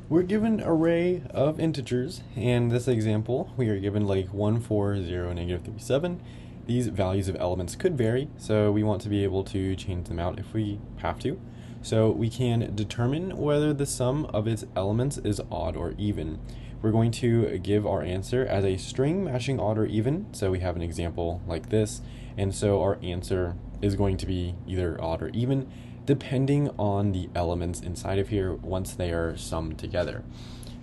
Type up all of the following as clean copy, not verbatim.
We're given an array of integers. In this example, we are given like 1, 4, 0, negative 3, 7. These values of elements could vary, so we want to be able to change them out if we have to. So we can determine whether the sum of its elements is odd or even. We're going to give our answer as a string matching odd or even, so we have an example like this, and so our answer is going to be either odd or even, depending on the elements inside of here once they are summed together.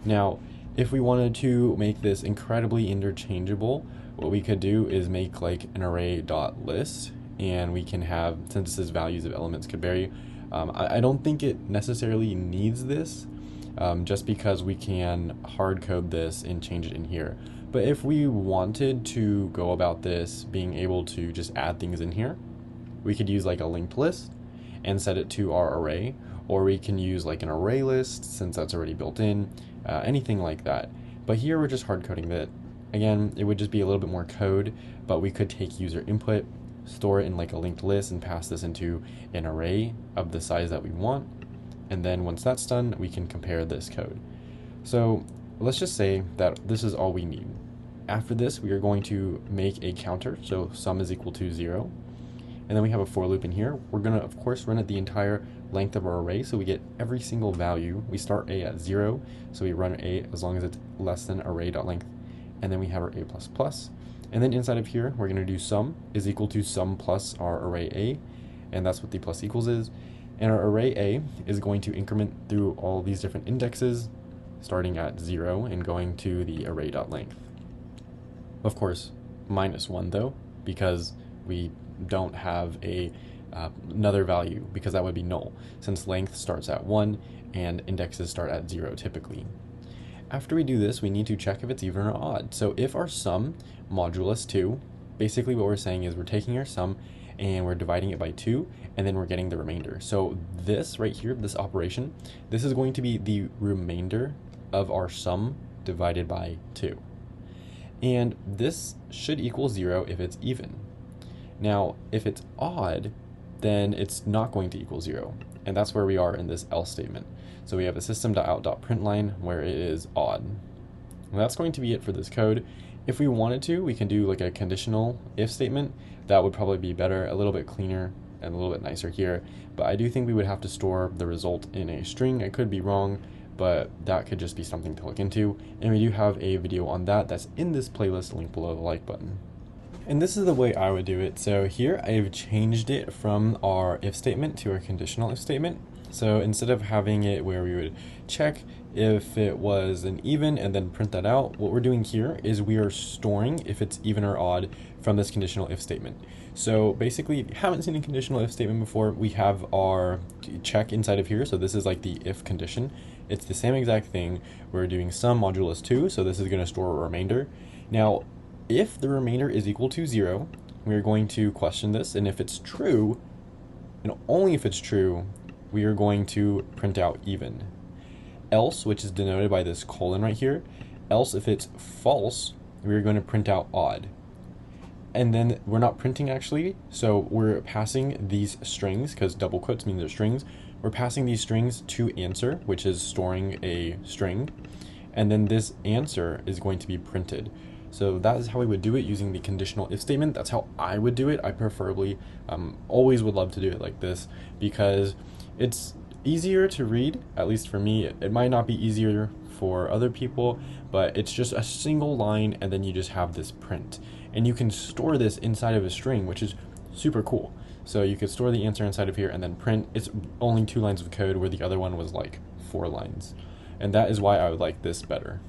Now, if we wanted to make this incredibly interchangeable, what we could do is make like an array.list, and we can have, since this is values of elements could vary, I don't think it necessarily needs this, just because we can hard code this and change it in here. But if we wanted to go about this being able to just add things in here, we could use like a linked list and set it to our array, or we can use like an array list since that's already built in, anything like that. But here we're just hard coding that. Again, it would just be a little bit more code, but we could take user input, store it in like a linked list, and pass this into an array of the size that we want. And then once that's done, we can compare this code. So let's just say that this is all we need. After this, we are going to make a counter, so sum is equal to 0. And then we have a for loop in here. We're gonna, of course, run it the entire length of our array, so we get every single value. We start a at 0, so we run a as long as it's less than array.length. And then we have our a++. And then inside of here, we're gonna do sum is equal to sum plus our array a, and that's what the plus equals is. And our array a is going to increment through all these different indexes, starting at 0 and going to the array.length. Of course, -1 though, because we don't have another value, because that would be null, since length starts at 1 and indexes start at 0 typically. After we do this, we need to check if it's even or odd. So if our sum modulus 2, basically what we're saying is we're taking our sum and we're dividing it by 2, and then we're getting the remainder. So this right here, this operation, this is going to be the remainder of our sum divided by 2. And this should equal 0 if it's even. Now, if it's odd, then it's not going to equal 0. And that's where we are in this else statement. So we have a system.out.println where it is odd. And that's going to be it for this code. If we wanted to, we can do like a conditional if statement. That would probably be better, a little bit cleaner and a little bit nicer here. But I do think we would have to store the result in a string. I could be wrong, but that could just be something to look into. And we do have a video on that that's in this playlist, link below the like button. And this is the way I would do it. So here I've changed it from our if statement to our conditional if statement. So instead of having it where we would check if it was an even and then print that out, what we're doing here is we are storing if it's even or odd from this conditional if statement. So basically, if you haven't seen a conditional if statement before, we have our check inside of here. So this is like the if condition. It's the same exact thing. We're doing sum modulus 2, so this is going to store a remainder. Now, if the remainder is equal to 0, we're going to question this, and if it's true, and only if it's true, we are going to print out even. Else, which is denoted by this colon right here, else if it's false, we're going to print out odd. And then we're not printing actually, so we're passing these strings, because double quotes mean they're strings, we're passing these strings to answer, which is storing a string, and then this answer is going to be printed. So that is how we would do it using the conditional if statement. That's how I would do it. I preferably always would love to do it like this, because it's easier to read, at least for me. It might not be easier for other people, but it's just a single line and then you just have this print. And you can store this inside of a string, which is super cool. So you could store the answer inside of here and then print. It's only 2 lines of code where the other one was like 4 lines. And that is why I would like this better.